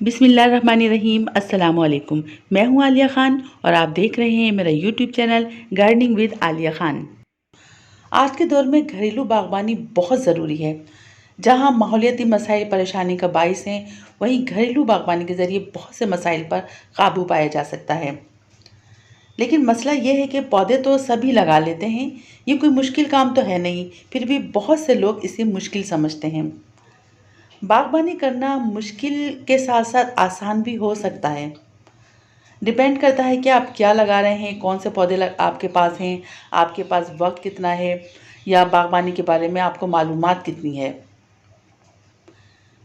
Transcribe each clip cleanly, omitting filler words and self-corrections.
बिस्मिल्लाहिर्रहमानिर्रहीम। अस्सलामुअलैकुम। मैं हूं आलिया ख़ान और आप देख रहे हैं मेरा YouTube channel gardening with Alia Khan. आज के दौर में घरेलू बागबानी बहुत ज़रूरी है। जहां माहौलियाती मसाइल परेशानी का बाइस हैं, वहीं घरेलू बागबानी के ज़रिए बहुत से मसाइल पर काबू पाया जा सकता है। लेकिन मसला ये है कि पौधे तो सभी लगा लेते हैं, ये कोई मुश्किल काम तो है नहीं, फिर भी बहुत से लोग इसे मुश्किल समझते हैं। बागबानी करना मुश्किल के साथ साथ आसान भी हो सकता है। डिपेंड करता है कि आप क्या लगा रहे हैं, कौन से पौधे आपके पास हैं, आपके पास वक्त कितना है, या बागबानी के बारे में आपको मालूमात कितनी है।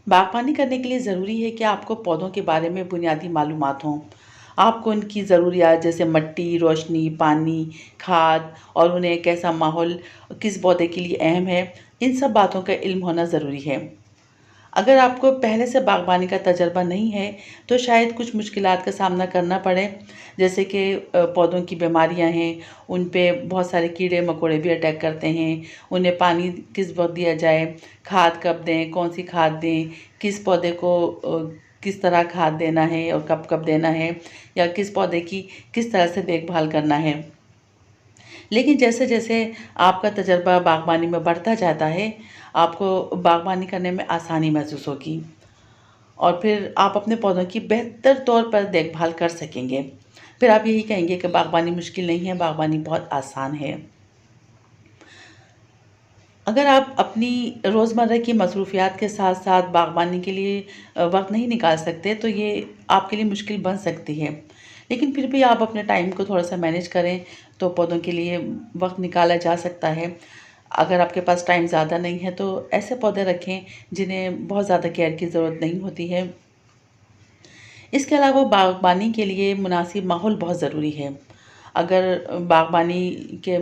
बागबानी करने के लिए ज़रूरी है कि आपको पौधों के बारे में बुनियादी मालूमात हों। आपको उनकी ज़रूरियात जैसे मिट्टी, रोशनी, पानी, खाद और उन्हें कैसा माहौल किस पौधे के लिए अहम है, इन सब बातों का इल्म होना ज़रूरी है। अगर आपको पहले से बागबानी का तजर्बा नहीं है, तो शायद कुछ मुश्किलात का सामना करना पड़े, जैसे कि पौधों की बीमारियां हैं, उन पे बहुत सारे कीड़े मकोड़े भी अटैक करते हैं। उन्हें पानी किस वक्त दिया जाए, खाद कब दें, कौन सी खाद दें, किस पौधे को किस तरह खाद देना है और कब कब देना है, या किस पौधे की किस तरह से देखभाल करना है। लेकिन जैसे जैसे आपका तजर्बा बागबानी में बढ़ता जाता है, आपको बागबानी करने में आसानी महसूस होगी और फिर आप अपने पौधों की बेहतर तौर पर देखभाल कर सकेंगे। फिर आप यही कहेंगे कि बागबानी मुश्किल नहीं है, बागबानी बहुत आसान है। अगर आप अपनी रोज़मर्रा की मसरूफ़ियात के साथ साथ बागबानी के लिए वक्त नहीं निकाल सकते, तो ये आपके लिए मुश्किल बन सकती है। लेकिन फिर भी आप अपने टाइम को थोड़ा-सा मैनेज करें, तो पौधों के लिए वक्त निकाला जा सकता है। अगर आपके पास टाइम ज़्यादा नहीं है, तो ऐसे पौधे रखें जिन्हें बहुत ज़्यादा केयर की ज़रूरत नहीं होती है। इसके अलावा बागबानी के लिए मुनासिब माहौल बहुत ज़रूरी है। अगर बागबानी के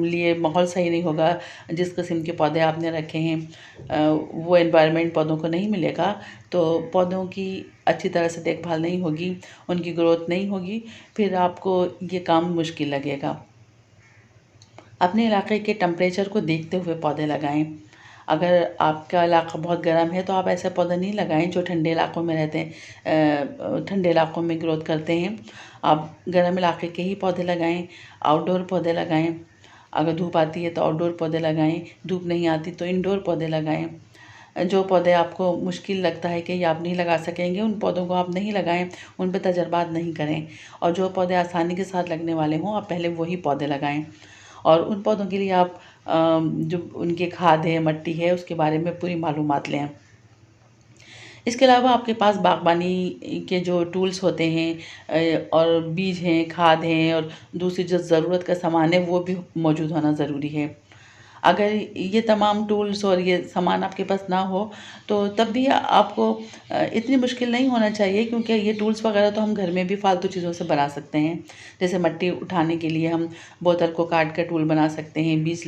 लिए माहौल सही नहीं होगा, जिस किस्म के पौधे आपने रखे हैं वो एनवायरनमेंट पौधों को नहीं मिलेगा, तो पौधों की अच्छी तरह से देखभाल नहीं होगी, उनकी ग्रोथ नहीं होगी, फिर आपको ये काम मुश्किल लगेगा। अपने इलाके के टेम्परेचर को देखते हुए पौधे लगाएं। अगर आपका इलाका बहुत गर्म है, तो आप ऐसे पौधे नहीं लगाएं जो ठंडे इलाकों में रहते हैं, ठंडे इलाकों में ग्रोथ करते हैं। आप गर्म इलाके के ही पौधे लगाएं, आउटडोर पौधे लगाएं। अगर धूप आती है तो आउटडोर पौधे लगाएं, धूप नहीं आती तो इंडोर पौधे लगाएं। जो पौधे आपको मुश्किल लगता है कि ये आप नहीं लगा सकेंगे, उन पौधों को आप नहीं लगाएं, उन पर तजर्बात नहीं करें। और जो पौधे आसानी के साथ लगने वाले हों, आप पहले वही पौधे लगाएं। और उन पौधों के लिए आप जो उनकी खाद है, मिट्टी है, उसके बारे में पूरी मालूमात लें। इसके अलावा आपके पास बागबानी के जो टूल्स होते हैं और बीज हैं, खाद हैं और दूसरी जो ज़रूरत का सामान है, वो भी मौजूद होना ज़रूरी है। अगर ये तमाम टूल्स और ये सामान आपके पास ना हो, तो तब भी आपको इतनी मुश्किल नहीं होना चाहिए, क्योंकि ये टूल्स वगैरह तो हम घर में भी फालतू चीज़ों से बना सकते हैं। जैसे मिट्टी उठाने के लिए हम बोतल को काट कर टूल बना सकते हैं, बीज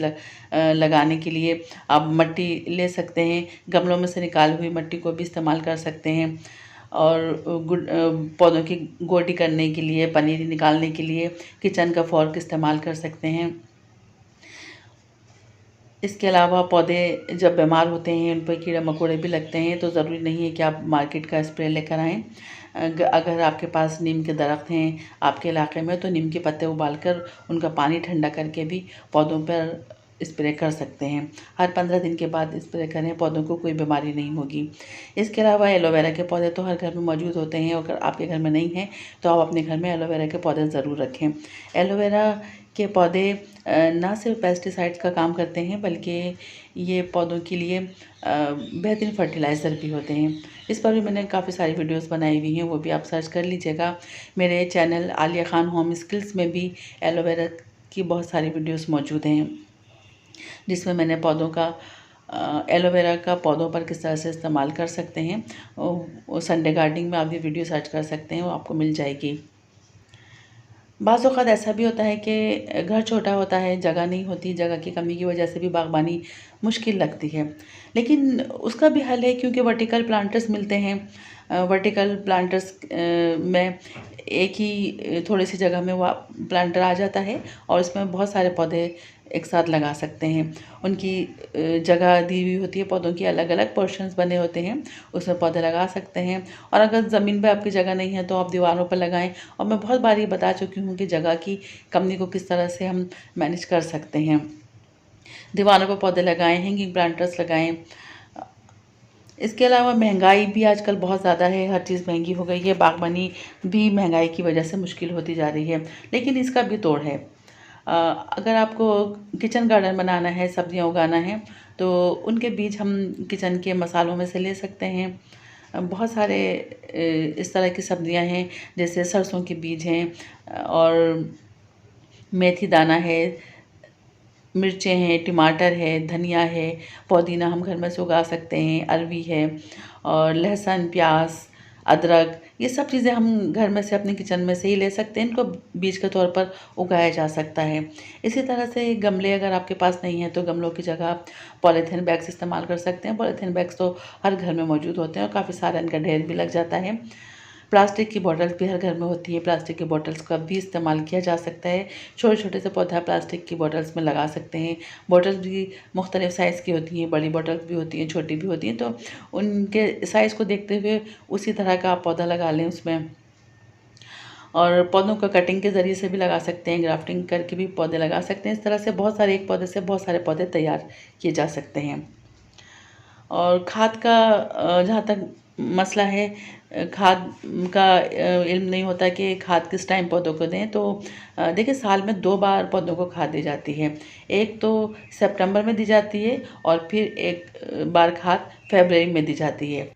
लगाने के लिए आप मिट्टी ले सकते हैं, गमलों में से निकाली हुई मिट्टी को भी इस्तेमाल कर सकते हैं। और पौधों की गोडी करने के लिए, पनीरी निकालने के लिए किचन का फॉर्क इस्तेमाल कर सकते हैं। इसके अलावा पौधे जब बीमार होते हैं, उन पर कीड़े मकोड़े भी लगते हैं, तो ज़रूरी नहीं है कि आप मार्केट का स्प्रे लेकर आएँ। अगर आपके पास नीम के दरख्त हैं आपके इलाके में, तो नीम के पत्ते उबालकर उनका पानी ठंडा करके भी पौधों पर स्प्रे कर सकते हैं। हर 15 दिन के बाद स्प्रे करें, पौधों को कोई बीमारी नहीं होगी। इसके अलावा एलोवेरा के पौधे तो हर घर में मौजूद होते हैं, अगर आपके घर में नहीं हैं, तो आप अपने घर में एलोवेरा के पौधे ज़रूर रखें। एलोवेरा के पौधे ना सिर्फ पेस्टिसाइड्स का काम करते हैं, बल्कि ये पौधों के लिए बेहतरीन फर्टिलाइज़र भी होते हैं। इस पर भी मैंने काफ़ी सारी वीडियोस बनाई हुई हैं, वो भी आप सर्च कर लीजिएगा। मेरे channel Alia Khan home skills में भी एलोवेरा की बहुत सारी वीडियोस मौजूद हैं, जिसमें मैंने पौधों का एलोवेरा का पौधों पर किस तरह से इस्तेमाल कर सकते हैं, वो संडे गार्डनिंग में आप ये वीडियो सर्च कर सकते हैं, वो आपको मिल जाएगी। बाज़ औक़ात ऐसा भी होता है कि घर छोटा होता है, जगह नहीं होती, जगह की कमी की वजह से भी बागबानी मुश्किल लगती है। लेकिन उसका भी हल है, क्योंकि वर्टिकल प्लांटर्स मिलते हैं। वर्टिकल प्लांटर्स में एक ही थोड़ी सी जगह में वो प्लांटर आ जाता है और इसमें बहुत सारे पौधे एक साथ लगा सकते हैं। उनकी जगह दी हुई होती है, पौधों की अलग अलग पोर्शंस बने होते हैं, उसमें पौधे लगा सकते हैं। और अगर ज़मीन पे आपकी जगह नहीं है तो आप दीवारों पर लगाएं। और मैं बहुत बार ये बता चुकी हूँ कि जगह की कमी को किस तरह से हम मैनेज कर सकते हैं। दीवारों पर पौधे लगाएं, हैंगिंग प्लांटर्स लगाएं। इसके अलावा महंगाई भी आजकल बहुत ज़्यादा है, हर चीज़ महंगी हो गई है। बागबानी भी महंगाई की वजह से मुश्किल होती जा रही है, लेकिन इसका भी तोड़ है। अगर आपको किचन गार्डन बनाना है, सब्जियां उगाना है, तो उनके बीज हम किचन के मसालों में से ले सकते हैं। बहुत सारे इस तरह की सब्जियां हैं, जैसे सरसों के बीज हैं और मेथी दाना है, मिर्चें हैं, टमाटर है, धनिया है, पुदीना हम घर में से उगा सकते हैं, अरवी है और लहसुन, प्याज, अदरक, ये सब चीज़ें हम घर में से अपने किचन में से ही ले सकते हैं। इनको बीज के तौर पर उगाया जा सकता है। इसी तरह से गमले अगर आपके पास नहीं है तो गमलों की जगह आप पॉलीथीन बैग्स इस्तेमाल कर सकते हैं। पॉलीथीन बैग्स तो हर घर में मौजूद होते हैं और काफ़ी सारा इनका ढेर भी लग जाता है। प्लास्टिक की बॉटल्स भी हर घर में होती है, प्लास्टिक की बॉटल्स का भी इस्तेमाल किया जा सकता है। छोटे छोटे से पौधा प्लास्टिक की बॉटल्स में लगा सकते हैं। बॉटल्स भी मुख्तलिफ़ साइज़ की होती हैं, बड़ी बॉटल्स भी होती हैं, छोटी भी होती हैं, तो उनके साइज़ को देखते हुए उसी तरह का आप पौधा लगा लें उसमें। और पौधों को कटिंग के ज़रिए से भी लगा सकते हैं, ग्राफ्टिंग करके भी पौधे लगा सकते हैं। इस तरह से बहुत सारे, एक पौधे से बहुत सारे पौधे तैयार किए जा सकते हैं। और खाद का जहाँ तक मसला है, खाद का इल्म नहीं होता कि खाद किस टाइम पौधों को दें। तो देखिए, साल में 2 बार पौधों को खाद दी जाती है। एक तो सितंबर में दी जाती है और फिर एक बार खाद फरवरी में दी जाती है।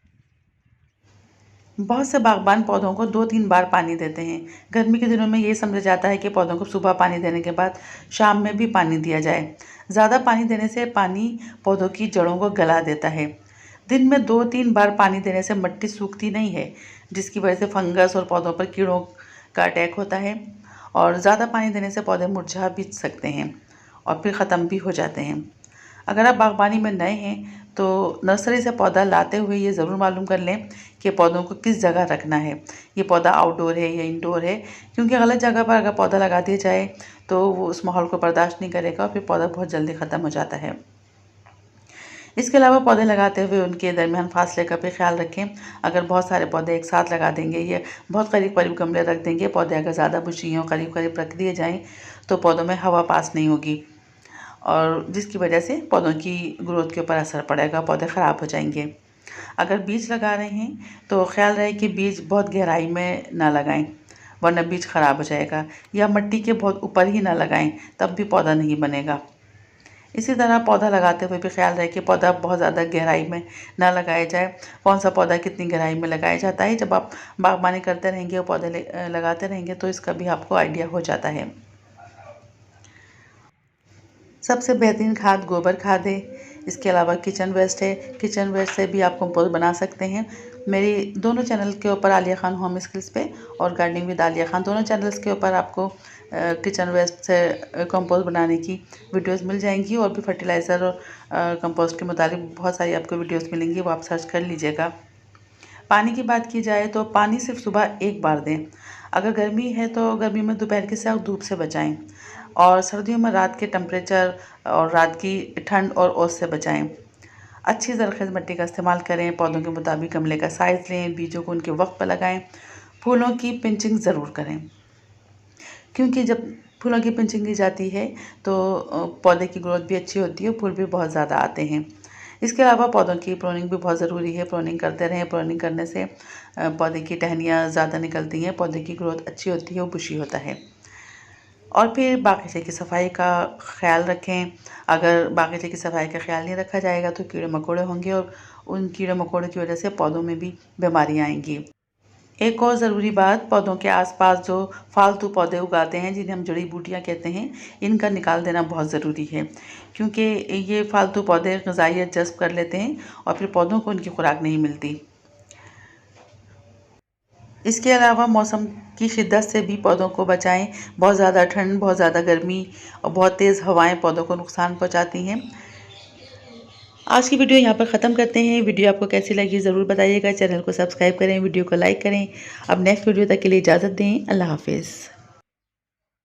बहुत से बागबान पौधों को 2-3 बार पानी देते हैं। गर्मी के दिनों में ये समझा जाता है कि पौधों को सुबह पानी देने के बाद शाम में भी पानी दिया जाए। ज़्यादा पानी देने से पानी पौधों की जड़ों को गला देता है। दिन में 2-3 बार पानी देने से मिट्टी सूखती नहीं है, जिसकी वजह से फंगस और पौधों पर कीड़ों का अटैक होता है। और ज़्यादा पानी देने से पौधे मुरझा भी सकते हैं और फिर ख़त्म भी हो जाते हैं। अगर आप बागबानी में नए हैं तो नर्सरी से पौधा लाते हुए ये ज़रूर मालूम कर लें कि पौधों को किस जगह रखना है। ये पौधा आउटडोर है या इंडोर है, क्योंकि गलत जगह पर अगर पौधा लगा दिया जाए तो वो उस माहौल को बर्दाश्त नहीं करेगा और फिर पौधा बहुत जल्दी ख़त्म हो जाता है। इसके अलावा पौधे लगाते हुए उनके दरमियान फासले का भी ख्याल रखें। अगर बहुत सारे पौधे एक साथ लगा देंगे या बहुत करीब करीब गमले रख देंगे, पौधे अगर ज़्यादा बुशी हों, करीब करीब रख दिए जाएँ, तो पौधों में हवा पास नहीं होगी और जिसकी वजह से पौधों की ग्रोथ के ऊपर असर पड़ेगा, पौधे ख़राब हो जाएंगे। अगर बीज लगा रहे हैं तो ख्याल रहे कि बीज बहुत गहराई में ना लगाएं, वरना बीज ख़राब हो जाएगा, या मिट्टी के बहुत ऊपर ही ना लगाएं, तब भी पौधा नहीं बनेगा। इसी तरह पौधा लगाते हुए भी ख्याल रहे कि पौधा बहुत ज़्यादा गहराई में ना लगाया जाए। कौन सा पौधा कितनी गहराई में लगाया जाता है, जब आप बागबानी करते रहेंगे और पौधे लगाते रहेंगे तो इसका भी आपको आइडिया हो जाता है। सबसे बेहतरीन खाद गोबर खाद है। इसके अलावा किचन वेस्ट है, किचन वेस्ट से भी आप कंपोस्ट बना सकते हैं। मेरी दोनों चैनल के ऊपर, आलिया खान होम स्किल्स पे और गार्डनिंग विद आलिया खान, दोनों चैनल्स के ऊपर आपको किचन वेस्ट से कंपोस्ट बनाने की वीडियोस मिल जाएंगी। और भी फर्टिलाइज़र और कंपोस्ट के मुताबिक बहुत सारी आपको वीडियोस मिलेंगी, वो आप सर्च कर लीजिएगा। पानी की बात की जाए तो पानी सिर्फ सुबह एक बार दें। अगर गर्मी है तो गर्मी में दोपहर की सख्त धूप से बचाएं और सर्दियों में रात के टेम्परेचर और रात की ठंड और ओस से बचाएं। अच्छी जरखेज़ मिट्टी का इस्तेमाल करें। पौधों के मुताबिक गमले का साइज़ लें, बीजों को उनके वक्त पर लगाएं। फूलों की पिंचिंग ज़रूर करें, क्योंकि जब फूलों की पिंचिंग की जाती है तो पौधे की ग्रोथ भी अच्छी होती है, फूल भी बहुत ज़्यादा आते हैं। इसके अलावा पौधों की प्रूनिंग भी बहुत ज़रूरी है। प्रूनिंग करते रहें। प्रूनिंग करने से पौधे की टहनियाँ ज़्यादा निकलती हैं, पौधे की ग्रोथ अच्छी होती है, वो बुशी होता है। और फिर बागीचे की सफाई का ख्याल रखें। अगर बागीचे की सफाई का ख्याल नहीं रखा जाएगा तो कीड़े मकोड़े होंगे और उन कीड़े मकोड़ों की वजह से पौधों में भी बीमारियाँ आएंगी। एक और ज़रूरी बात, पौधों के आसपास जो फालतू पौधे उगाते हैं, जिन्हें हम जड़ी बूटियाँ कहते हैं, इनका निकाल देना बहुत ज़रूरी है, क्योंकि ये फालतू पौधे ग़िज़ाइयत जज़्ब कर लेते हैं और फिर पौधों को उनकी खुराक नहीं मिलती। इसके अलावा मौसम की शिद्दत से भी पौधों को बचाएं। बहुत ज़्यादा ठंड, बहुत ज़्यादा गर्मी और बहुत तेज़ हवाएं पौधों को नुकसान पहुंचाती हैं। आज की वीडियो यहाँ पर ख़त्म करते हैं। वीडियो आपको कैसी लगी ज़रूर बताइएगा। चैनल को सब्सक्राइब करें, वीडियो को लाइक करें। अब नेक्स्ट वीडियो तक के लिए इजाज़त दें। अल्लाह हाफ़िज़।